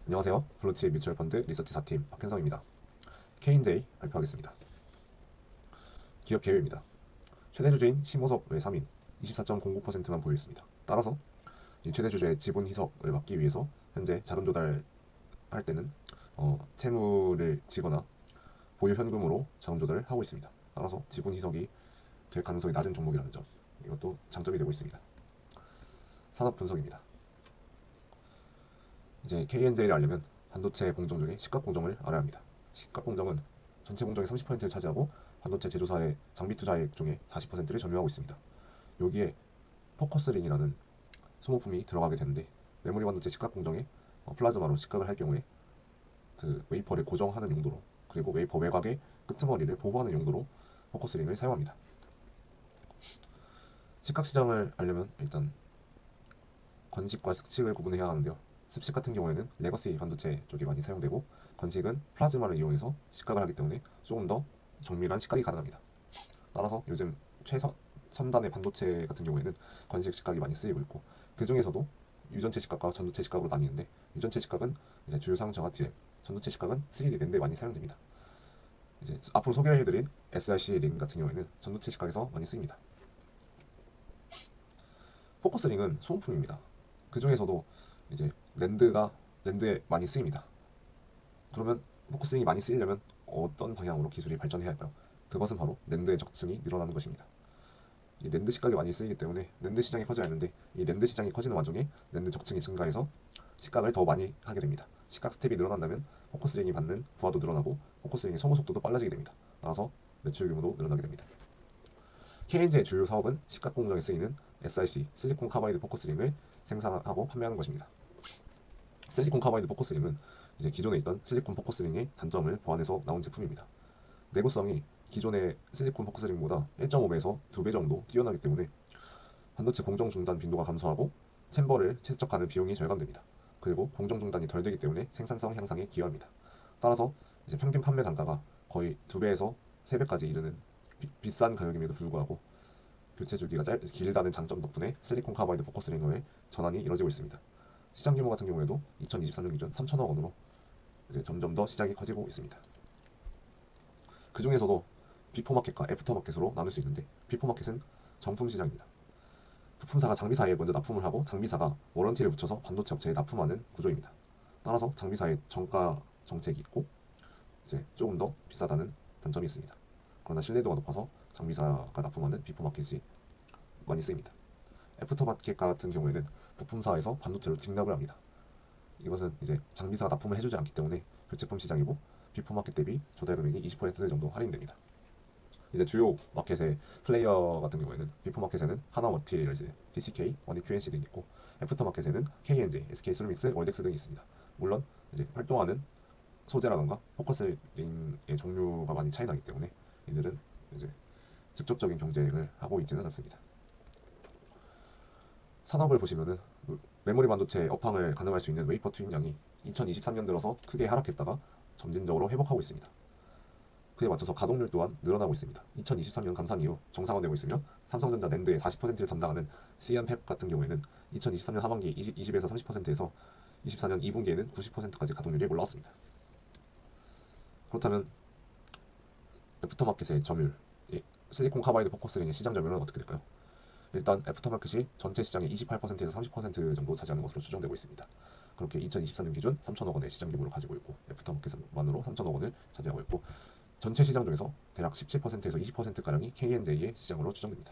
안녕하세요. 블루칩 뮤추얼 펀드 리서치 4팀 박현성입니다. K&J 발표하겠습니다. 기업 개요입니다. 최대 주주인 심호석 외 3인 24.09%만 보유 있습니다. 따라서 이 최대 주주의 지분 희석을 막기 위해서 현재 자금 조달할 때는 채무를 지거나 보유 현금으로 자금 조달을 하고 있습니다. 따라서 지분 희석이 될 가능성이 낮은 종목이라는 점, 이것도 장점이 되고 있습니다. 산업 분석입니다. 이제 K&J를 알려면 반도체 공정 중에 시각 공정을 알아야 합니다. 시각 공정은 전체 공정의 30%를 차지하고 반도체 제조사의 장비 투자액 중에 40%를 점유하고 있습니다. 여기에 포커스링이라는 소모품이 들어가게 되는데, 메모리 반도체 시각 공정에 플라즈마로 시각을 할 경우에 그 웨이퍼를 고정하는 용도로, 그리고 웨이퍼 외곽의 끄트머리를 보호하는 용도로 포커스링을 사용합니다. 시각 시장을 알려면 일단 건식과 습식을 구분해야 하는데요. 습식 같은 경우에는 레거시 반도체 쪽이 많이 사용되고, 건식은 플라즈마를 이용해서 시각을 하기 때문에 조금 더 정밀한 시각이 가능합니다. 따라서 요즘 최선단의 반도체 같은 경우에는 건식 시각이 많이 쓰이고 있고, 그 중에서도 유전체 시각과 전도체 시각으로 나뉘는데, 유전체 시각은 이제 주요 사용처가 DRAM, 전도체 시각은 3D 랜드에 많이 사용됩니다. 이제 앞으로 소개해드린 SRC 링 같은 경우에는 전도체 시각에서 많이 쓰입니다. 포커스링은 소모품입니다. 그 중에서도 이제 랜드에 많이 쓰입니다. 그러면 포커스링이 많이 쓰이려면 어떤 방향으로 기술이 발전해야 할까요? 그것은 바로 랜드의 적층이 늘어나는 것입니다. 이 랜드 시각이 많이 쓰이기 때문에 랜드 시장이 커져야 하는데, 이 랜드 시장이 커지는 와중에 랜드 적층이 증가해서 시각을 더 많이 하게 됩니다. 시각 스텝이 늘어난다면 포커스링이 받는 부하도 늘어나고 포커스링의 소모 속도도 빨라지게 됩니다. 따라서 매출 규모도 늘어나게 됩니다. K&J의 주요 사업은 시각 공정에 쓰이는 SiC 실리콘 카바이드 포커스링을 생산하고 판매하는 것입니다. 실리콘 카바이드 포커스링은 이제 기존에 있던 실리콘 포커스링의 단점을 보완해서 나온 제품입니다. 내구성이 기존의 실리콘 포커스링보다 1.5배에서 2배 정도 뛰어나기 때문에 반도체 공정 중단 빈도가 감소하고 챔버를 채척하는 비용이 절감됩니다. 그리고 공정 중단이 덜 되기 때문에 생산성 향상에 기여합니다. 따라서 이제 평균 판매 단가가 거의 2배에서 3배까지 이르는 비싼 가격임에도 불구하고 교체 주기가 길다는 장점 덕분에 실리콘 카바이드 포커스링의 전환이 이루어지고 있습니다. 시장 규모 같은 경우에도 2023년 기준 3천억 원으로 이제 점점 더 시장이 커지고 있습니다. 그 중에서도 비포마켓과 애프터마켓으로 나눌 수 있는데, 비포마켓은 정품 시장입니다. 부품사가 장비사에 먼저 납품을 하고 장비사가 워런티를 붙여서 반도체 업체에 납품하는 구조입니다. 따라서 장비사의 정가 정책이 있고 이제 조금 더 비싸다는 단점이 있습니다. 그러나 신뢰도가 높아서 장비사가 납품하는 비포마켓이 많이 쓰입니다. 애프터마켓 같은 경우에는 부품사에서 반도체로 직납을 합니다. 이것은 이제 장비사가 납품을 해주지 않기 때문에 교체품 시장이고, 비포마켓 대비 조달 금액이 20% 정도 할인됩니다. 이제 주요 마켓의 플레이어 같은 경우에는 비포마켓에는 하나머티리얼즈, TCK, 원익 QNC 등이 있고, 애프터마켓에는 K&J, SK솔믹스, 월덱스 등이 있습니다. 물론 이제 활동하는 소재라던가 포커스링의 종류가 많이 차이 나기 때문에 이들은 이제 직접적인 경쟁을 하고 있지는 않습니다. 산업을 보시면은 메모리 반도체 업황을 가늠할 수 있는 웨이퍼 투입량이 2023년 들어서 크게 하락했다가 점진적으로 회복하고 있습니다. 그에 맞춰서 가동률 또한 늘어나고 있습니다. 2023년 감산 이후 정상화되고 있으며, 삼성전자 낸드의 40%를 담당하는 CM팹 같은 경우에는 2023년 하반기 20에서 30%에서 24년 2분기에는 90%까지 가동률이 올라왔습니다. 그렇다면 애프터마켓의 점유율, 실리콘 카바이드 포커스링의 시장 점유율은 어떻게 될까요? 일단 애프터마켓이 전체 시장의 28%에서 30% 정도 차지하는 것으로 추정되고 있습니다. 그렇게 2023년 기준 3천억 원의 시장 규모를 가지고 있고, 애프터마켓만으로 3천억 원을 차지하고 있고, 전체 시장 중에서 대략 17%에서 20%가량이 K&J의 시장으로 추정됩니다.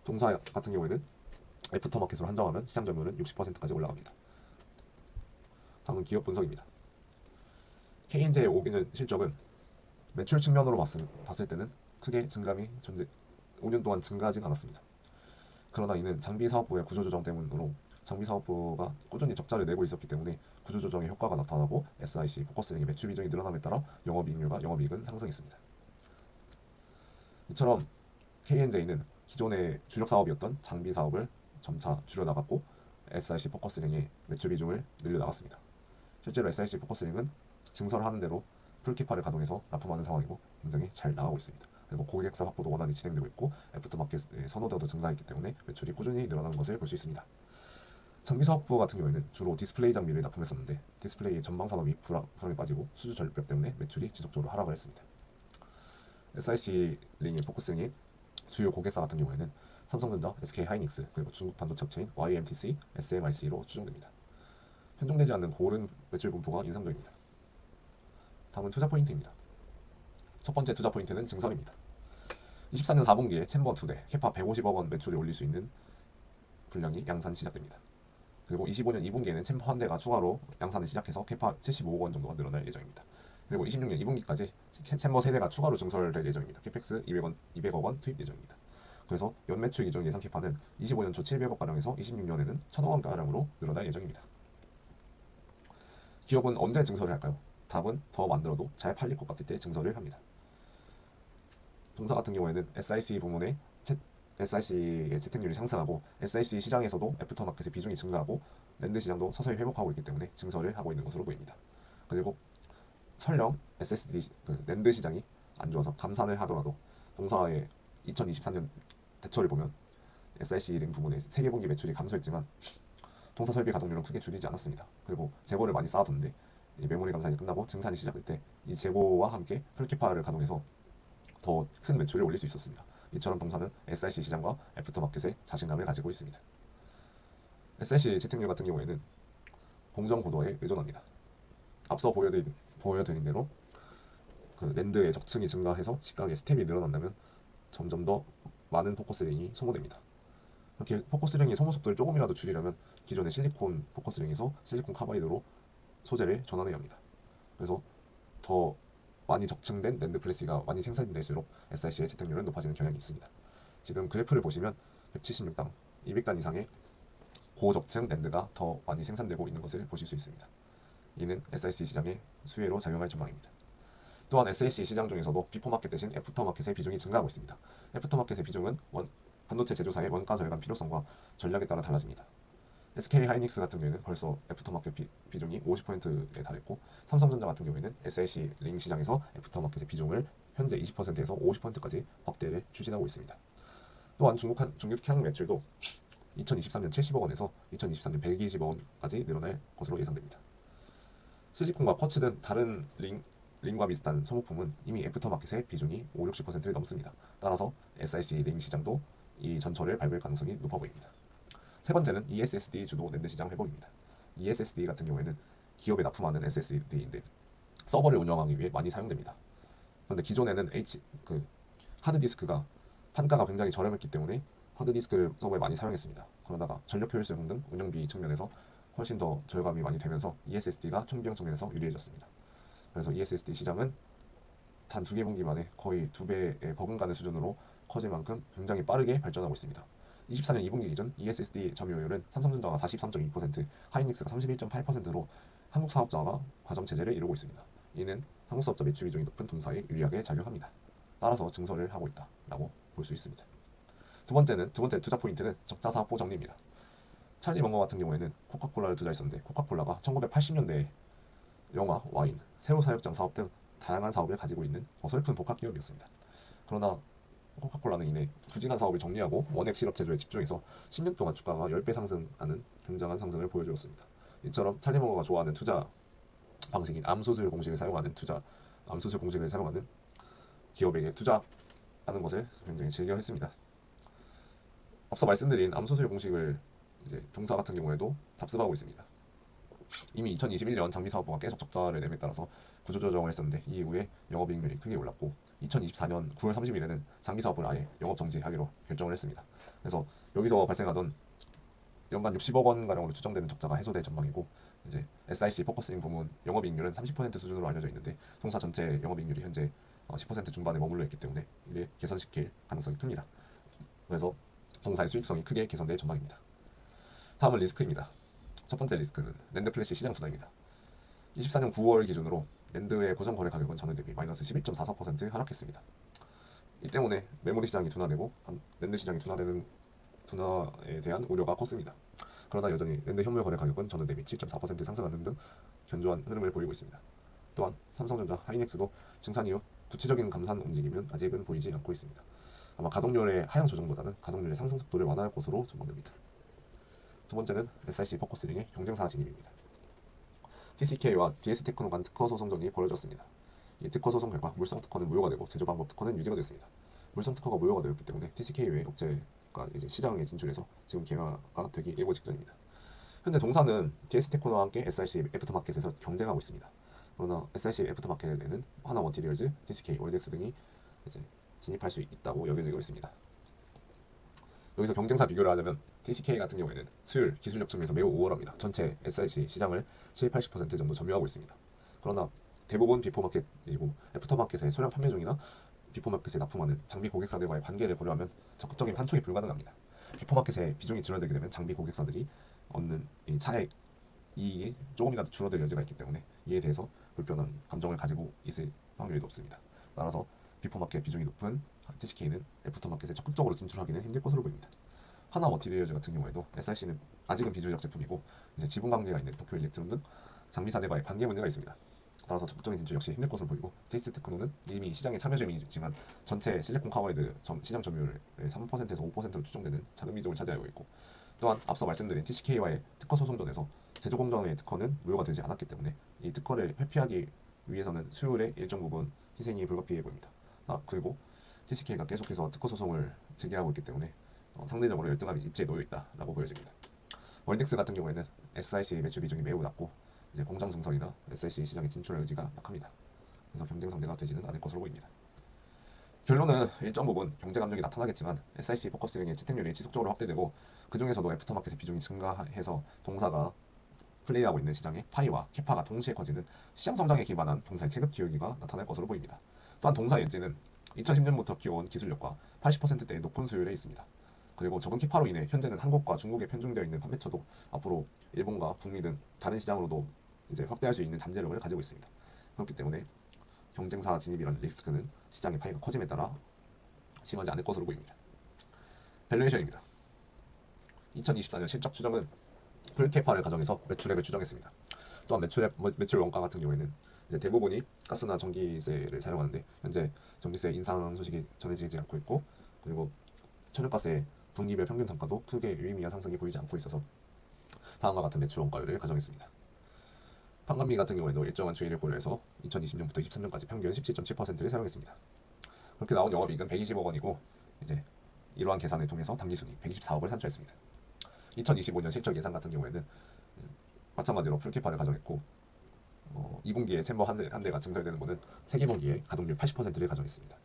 동사 같은 경우에는 애프터마켓으로 한정하면 시장 점유율은 60%까지 올라갑니다. 다음은 기업 분석입니다. K&J의 5개년 실적은 매출 측면으로 봤을 때는 크게 5년 동안 증가하진 않았습니다. 그러나 이는 장비 사업부의 구조조정 때문으로 장비 사업부가 꾸준히 적자를 내고 있었기 때문에 구조조정의 효과가 나타나고, SiC 포커스링의 매출 비중이 늘어남에 따라 영업이익은 상승했습니다. 이처럼 K&J는 기존의 주력 사업이었던 장비 사업을 점차 줄여나갔고, SiC 포커스링의 매출 비중을 늘려나갔습니다. 실제로 SiC 포커스링은 증설하는 대로 풀키파를 가동해서 납품하는 상황이고 굉장히 잘 나가고 있습니다. 그리고 고객사 확보도 원활히 진행되고 있고, 애프터마켓의 선호도도 증가했기 때문에 매출이 꾸준히 늘어나는 것을 볼 수 있습니다. 장비 사업부 같은 경우에는 주로 디스플레이 장비를 납품했었는데 디스플레이 전방 산업이 불황에 빠지고 수주 절벽 때문에 매출이 지속적으로 하락을 했습니다. SIC 링의 포커스링이 주요 고객사 같은 경우에는 삼성전자, SK 하이닉스, 그리고 중국 반도체 업체인 YMTC, SMIC로 추정됩니다. 편중되지 않는 고른 매출 분포가 인상적입니다. 다음은 투자 포인트입니다. 첫 번째 투자 포인트는 증설입니다. 24년 4분기에 챔버 2대, 캐파 150억 원 매출을 올릴 수 있는 분량이 양산 시작됩니다. 그리고 25년 2분기에는 챔버 한 대가 추가로 양산을 시작해서 캐파 75억 원 정도가 늘어날 예정입니다. 그리고 26년 2분기까지 챔버 3대가 추가로 증설될 예정입니다. 캐펙스 200억 원 투입 예정입니다. 그래서 연매출 기준 예상 캐파는 25년 초 700억 가량에서 26년에는 1000억 원 가량으로 늘어날 예정입니다. 기업은 언제 증설을 할까요? 답은 더 만들어도 잘 팔릴 것 같을 때 증설을 합니다. 동사 같은 경우에는 SIC 부문의 SIC의 채택률이 상승하고 SIC 시장에서도 애프터마켓의 비중이 증가하고 랜드 시장도 서서히 회복하고 있기 때문에 증설을 하고 있는 것으로 보입니다. 그리고 설령 SSD 랜드 시장이 안 좋아서 감산을 하더라도 동사의 2024년 대처를 보면 SIC 링 부문의 세계분기 매출이 감소했지만 동사 설비 가동률은 크게 줄이지 않았습니다. 그리고 재고를 많이 쌓아뒀는데 이 메모리 감산이 끝나고 증산이 시작될 때 이 재고와 함께 풀캐파를 가동해서 더 큰 매출을 올릴 수 있었습니다. 이처럼 동사는 SIC 시장과 애프터마켓에 자신감을 가지고 있습니다. SIC 채택률 같은 경우에는 공정 고도에 의존합니다. 앞서 보여드린 대로 그 랜드의 적층이 증가해서 시가의 스텝이 늘어난다면 점점 더 많은 포커스링이 소모됩니다. 이렇게 포커스링의 소모 속도를 조금이라도 줄이려면 기존의 실리콘 포커스링에서 실리콘 카바이드로 소재를 전환해야 합니다. 그래서 더 많이 적층된 랜드 플래시가 많이 생산될수록 SIC의 채택률은 높아지는 경향이 있습니다. 지금 그래프를 보시면 176단, 200단 이상의 고적층 랜드가 더 많이 생산되고 있는 것을 보실 수 있습니다. 이는 SIC 시장의 수혜로 작용할 전망입니다. 또한 SIC 시장 중에서도 비포마켓 대신 애프터마켓의 비중이 증가하고 있습니다. 애프터마켓의 비중은 반도체 제조사의 원가 절감 필요성과 전략에 따라 달라집니다. SK하이닉스 같은 경우에는 벌써 애프터마켓 비중이 50%에 달했고 삼성전자 같은 경우에는 SIC 링 시장에서 애프터마켓의 비중을 현재 20%에서 50%까지 확대를 추진하고 있습니다. 또한 중국향 매출도 2023년 70억 원에서 2023년 120억 원까지 늘어날 것으로 예상됩니다. 실리콘과 쿼츠 등 다른 링과 비슷한 소모품은 이미 애프터마켓의 비중이 50-60%를 넘습니다. 따라서 SIC 링 시장도 이 전철을 밟을 가능성이 높아 보입니다. 세 번째는 ESSD 주도 랜드 시장 회복입니다. ESSD 같은 경우에는 기업에 납품하는 SSD인데 서버를 운영하기 위해 많이 사용됩니다. 그런데 기존에는 하드디스크가 판가가 굉장히 저렴했기 때문에 하드디스크를 서버에 많이 사용했습니다. 그러다가 전력 효율성 등 운영비 측면에서 훨씬 더 절감이 많이 되면서 ESSD가 총비용 측면에서 유리해졌습니다. 그래서 ESSD 시장은 단 2개 분기 만에 거의 2배에 버금가는 수준으로 커질 만큼 굉장히 빠르게 발전하고 있습니다. 24년 2분기 기준 ESSD 점유율은 삼성전자가 43.2%, 하이닉스가 31.8%로 한국 사업자가 과점 체제를 이루고 있습니다. 이는 한국 사업자 매출 비중이 높은 동사에 유리하게 작용합니다. 따라서 증설을 하고 있다라고 볼 수 있습니다. 두 번째 투자 포인트는 적자 사업부 정리입니다. 찰리 먼거 같은 경우에는 코카콜라를 투자했었는데 코카콜라가 1980년대에 영화, 와인, 새로 사육장 사업 등 다양한 사업을 가지고 있는 어설픈 복합 기업이었습니다. 그러나 코카콜라는 이내 부진한 사업을 정리하고 원액 시럽 제조에 집중해서 10년 동안 주가가 10배 상승하는 굉장한 상승을 보여주었습니다. 이처럼 찰리머거가 좋아하는 투자 방식인 암수술 공식을 사용하는 기업에게 투자하는 것을 굉장히 즐겨 했습니다. 앞서 말씀드린 암수술 공식을 이제 동사 같은 경우에도 잡습하고 있습니다. 이미 2021년 장비사업부가 계속 적자를 내에 따라서 구조조정을 했었는데 이 이후에 영업이익률이 크게 올랐고 2024년 9월 30일에는 장비사업을 아예 영업 정지하기로 결정을 했습니다. 그래서 여기서 발생하던 연간 60억 원 가량으로 추정되는 적자가 해소될 전망이고 이제 SIC 포커스링 부문 영업이익률은 30% 수준으로 알려져 있는데 동사 전체 영업이익률이 현재 10% 중반에 머물러 있기 때문에 이를 개선시킬 가능성이 큽니다. 그래서 동사의 수익성이 크게 개선될 전망입니다. 다음은 리스크입니다. 첫 번째 리스크는 랜드 플래시 시장 둔화입니다. 24년 9월 기준으로 랜드의 고정 거래 가격은 전년 대비 마이너스 11.44% 하락했습니다. 이 때문에 메모리 시장이 둔화되고 랜드 시장이 둔화에 대한 우려가 컸습니다. 그러나 여전히 랜드 현물 거래 가격은 전년 대비 7.4% 상승하는 등 견조한 흐름을 보이고 있습니다. 또한 삼성전자, 하이닉스도 증산 이후 구체적인 감산 움직임은 아직은 보이지 않고 있습니다. 아마 가동률의 하향 조정보다는 가동률의 상승 속도를 완화할 것으로 전망됩니다. 두 번째는 SIC 포커스링의 경쟁사 진입입니다. TCK와 DS테크노 간 특허 소송전이 벌어졌습니다. 이 특허 소송 결과 물성 특허는 무효가 되고 제조 방법 특허는 유지가 됐습니다. 물성 특허가 무효가 되었기 때문에 TCK 외의 업체가 이제 시장에 진출해서 지금 개화가 되기 일보 직전입니다. 현재 동사는 DS테크노와 함께 SIC 애프터마켓에서 경쟁하고 있습니다. 그러나 SIC 애프터마켓에는 하나머티리얼즈, TCK, 월덱스 등이 이제 진입할 수 있다고 여겨지고 있습니다. 여기서 경쟁사 비교를 하자면 TCK 같은 경우에는 수율, 기술력 측면에서 매우 우월합니다. 전체 SIC 시장을 70-80% 정도 점유하고 있습니다. 그러나 대부분 비포마켓이고 애프터마켓의 소량 판매 중이나 비포마켓에 납품하는 장비 고객사들과의 관계를 고려하면 적극적인 판촉이 불가능합니다. 비포마켓의 비중이 줄어들게 되면 장비 고객사들이 얻는 이 차액 이익이 조금이라도 줄어들 여지가 있기 때문에 이에 대해서 불편한 감정을 가지고 있을 확률이 높습니다. 따라서 비포마켓 비중이 높은 TCK는 애프터마켓에 적극적으로 진출하기는 힘들 것으로 보입니다. 하나머티리얼즈 같은 경우에도 SIC는 아직은 비주력 제품이고 이제 지분 관계가 있는 도쿄일렉트론 등 장비사들과의 관계 문제가 있습니다. 따라서 적극적인 진출 역시 힘들 것으로 보이고 DS테크노는 이미 시장에 참여 중이지만 전체 실리콘 카바이드 시장 점유율의 3%에서 5%로 추정되는 작은 비중을 차지하고 있고 또한 앞서 말씀드린 TCK와의 특허 소송전에서 제조 공정의 특허는 무효가 되지 않았기 때문에 이 특허를 회피하기 위해서는 수율의 일정 부분 희생이 불가피해 보입니다. 그리고 TCK가 계속해서 특허 소송을 제기하고 있기 때문에 상대적으로 열등감이 입지에 놓여 있다라고 보여집니다. 월덱스 같은 경우에는 SIC 매출 비중이 매우 낮고 이제 공장 증설이나 SIC 시장에 진출할 의지가 약합니다. 그래서 경쟁 상대가 되지는 않을 것으로 보입니다. 결론은 일정 부분 경제 감정이 나타나겠지만 SIC 포커스링의 채택률이 지속적으로 확대되고 그 중에서도 애프터마켓의 비중이 증가해서 동사가 플레이하고 있는 시장의 파이와 캐파가 동시에 커지는 시장 성장에 기반한 동사의 체급 기울기가 나타날 것으로 보입니다. 또한 동사의 엔진은 2010년부터 키워온 기술력과 80%대의 높은 수율에 있습니다. 그리고 적은 캐파로 인해 현재는 한국과 중국에 편중되어 있는 판매처도 앞으로 일본과 북미 등 다른 시장으로도 이제 확대할 수 있는 잠재력을 가지고 있습니다. 그렇기 때문에 경쟁사 진입이라는 리스크는 시장의 파이가 커짐에 따라 심하지 않을 것으로 보입니다. 밸류에이션입니다. 2024년 실적 추정은 풀캐파를 가정해서 매출액을 추정했습니다. 또한 매출 원가 같은 경우에는 이제 대부분이 가스나 전기세를 사용하는데 현재 전기세 인상 소식이 전해지지 않고 있고 그리고 천연가스의 분기별 평균 단가도 크게 유의미한 상승이 보이지 않고 있어서 다음과 같은 매출 원가율을 가정했습니다. 판관비 같은 경우에도 일정한 추이를 고려해서 2020년부터 23년까지 평균 17.7%를 사용했습니다. 그렇게 나온 영업이익은 120억 원이고 이제 이러한 계산을 통해서 당기순이익 124억을 산출했습니다. 2025년 실적 예상 같은 경우에는 마찬가지로 풀캐파를 가정했고 2분기에 챔버 한 대가 증설되는 것은 3기분기에 가동률 80%를 가정했습니다.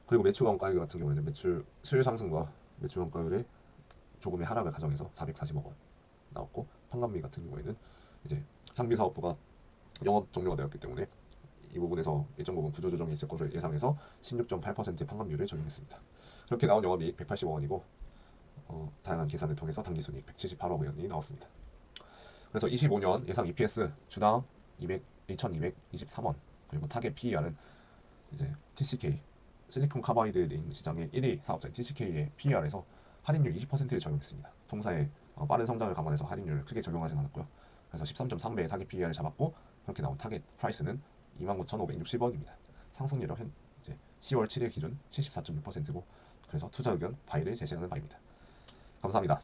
그리고 매출 원가율 같은 경우에는 매출 수율 상승과 매출 원가율의 조금의 하락을 가정해서 440억 원 나왔고 판관비 같은 경우에는 이제 장비 사업부가 영업 종료가 되었기 때문에 이 부분에서 일정 부분 구조 조정이 있을 것으로 예상해서 16.8%의 판관비율을 적용했습니다. 그렇게 나온 영업이익 180억 원이고 다양한 계산을 통해서 당기순이익 178억 원이 나왔습니다. 그래서 25년 예상 EPS 주당 2,223원 그리고 타겟 PER은 이제 TCK 실리콘 카바이드 링 시장의 1위 사업자인 TCK의 PER에서 할인율 20%를 적용했습니다. 통사의 빠른 성장을 감안해서 할인율을 크게 적용하진 않았고요. 그래서 13.3배의 타겟 PER을 잡았고 그렇게 나온 타겟 프라이스는 29,560원입니다. 상승률은 이제 10월 7일 기준 74.6%고 그래서 투자 의견 바이를 제시하는 바입니다. 감사합니다.